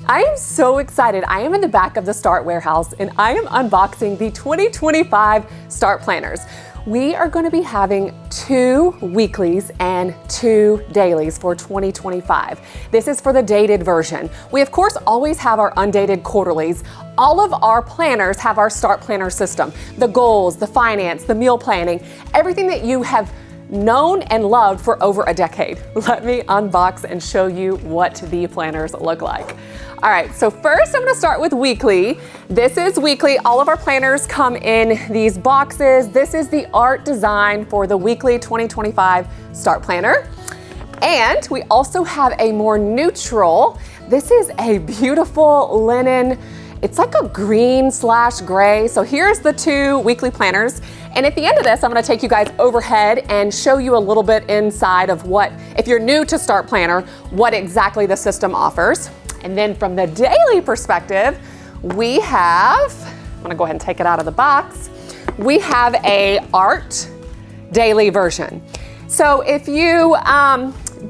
I am so excited. I am in the back of the Start warehouse and I am unboxing the 2025 Start Planners. We are going to be having 2 weeklies and 2 dailies for 2025. This is for the dated version. We of course always have our undated quarterlies. All of our planners have our Start Planner system. The goals, the finance, the meal planning, everything that you have known and loved for over a decade. Let me unbox and show you what the planners look like. All right, so first I'm gonna start with weekly. This is weekly. All of our planners come in these boxes. This is the art design for the weekly 2025 Start Planner. And we also have a more neutral. This is a beautiful linen. It's like a green/gray. So here's the 2 weekly planners. And at the end of this, I'm gonna take you guys overhead and show you a little bit inside of what, if you're new to Start Planner, what exactly the system offers. And then from the daily perspective, we have, I'm gonna go ahead and take it out of the box. We have a art daily version. So if you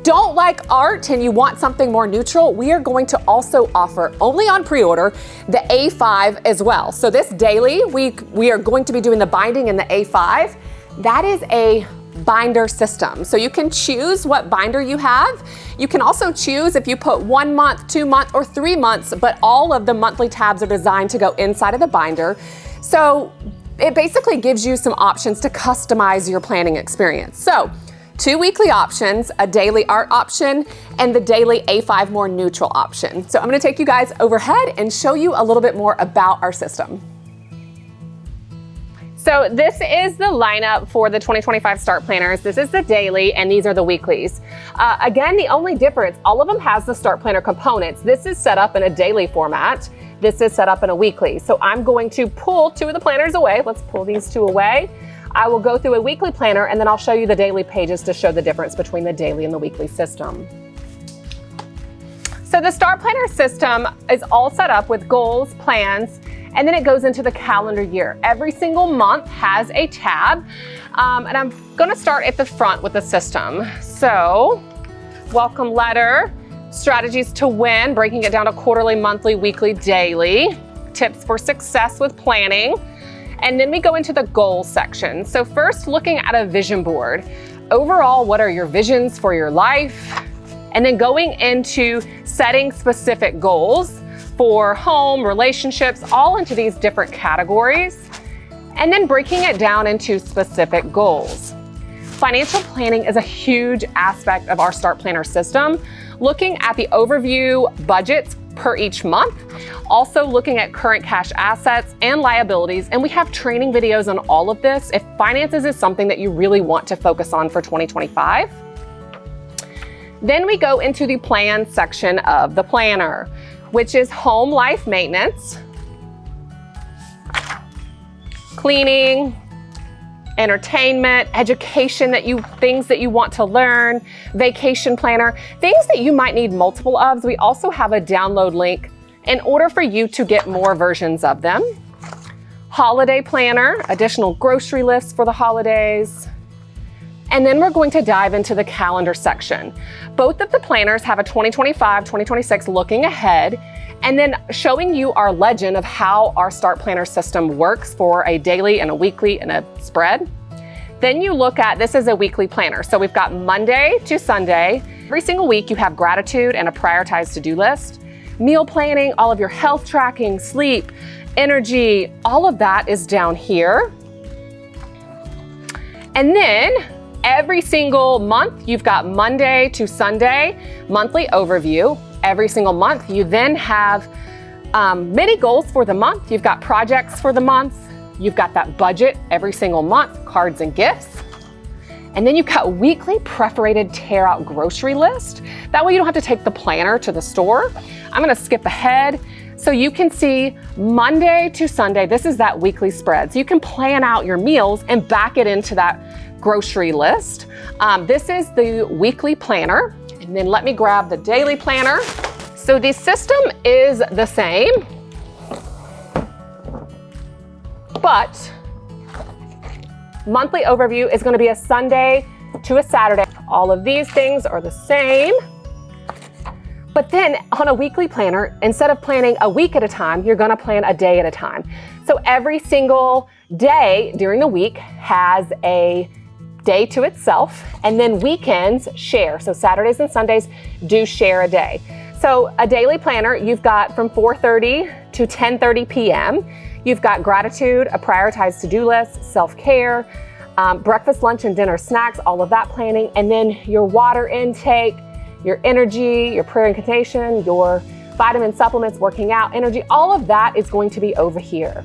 don't like art and you want something more neutral, we are going to also offer, only on pre-order, the A5 as well. So this daily, we are going to be doing the binding in the A5. That is a binder system. So you can choose what binder you have. You can also choose if you put 1 month, 2 months, or 3 months, but all of the monthly tabs are designed to go inside of the binder. So it basically gives you some options to customize your planning experience. So 2 weekly options, a daily art option, and the daily A5 more neutral option. So I'm gonna take you guys overhead and show you a little bit more about our system. So this is the lineup for the 2025 Start Planners. This is the daily and these are the weeklies. Again, the only difference, all of them has the Start Planner components. This is set up in a daily format. This is set up in a weekly. So I'm going to pull 2 of the planners away. Let's pull these 2 away. I will go through a weekly planner and then I'll show you the daily pages to show the difference between the daily and the weekly system. So the Start Planner system is all set up with goals, plans, and then it goes into the calendar year. Every single month has a tab, and I'm gonna start at the front with the system. So, welcome letter, strategies to win, breaking it down to quarterly, monthly, weekly, daily, tips for success with planning, and then we go into the goals section. So first, looking at a vision board. Overall, what are your visions for your life? And then going into setting specific goals for home, relationships, all into these different categories, and then breaking it down into specific goals. Financial planning is a huge aspect of our Start Planner system, looking at the overview budgets per each month, also looking at current cash assets and liabilities, and we have training videos on all of this if finances is something that you really want to focus on for 2025. Then we go into the plan section of the planner, which is home life maintenance, cleaning, entertainment, education, things that you want to learn, vacation planner, things that you might need multiple of. We also have a download link in order for you to get more versions of them. Holiday planner, additional grocery lists for the holidays. And then we're going to dive into the calendar section. Both of the planners have a 2025, 2026 looking ahead, and then showing you our legend of how our Start Planner system works for a daily and a weekly and a spread. Then you look at, this is a weekly planner. So we've got Monday to Sunday. Every single week you have gratitude and a prioritized to-do list. Meal planning, all of your health tracking, sleep, energy, all of that is down here. And then every single month, you've got Monday to Sunday, monthly overview. Every single month, you then have mini goals for the month. You've got projects for the month. You've got that budget every single month, cards and gifts. And then you've got weekly perforated tear out grocery list. That way you don't have to take the planner to the store. I'm gonna skip ahead. So you can see Monday to Sunday, this is that weekly spread. So you can plan out your meals and back it into that grocery list. This is the weekly planner. And then let me grab the daily planner. So the system is the same, but monthly overview is going to be a Sunday to a Saturday. All of these things are the same. But then on a weekly planner, instead of planning a week at a time, you're gonna plan a day at a time. So every single day during the week has a day to itself, and then weekends share. So Saturdays and Sundays do share a day. So a daily planner, you've got from 4:30 to 10:30 p.m. You've got gratitude, a prioritized to-do list, self-care, breakfast, lunch, and dinner snacks, all of that planning, and then your water intake, your energy, your prayer incantation, your vitamin supplements, working out, energy, all of that is going to be over here.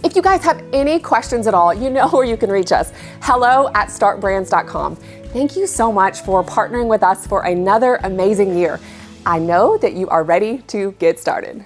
If you guys have any questions at all, you know where you can reach us. hello@startbrands.com. Thank you so much for partnering with us for another amazing year. I know that you are ready to get started.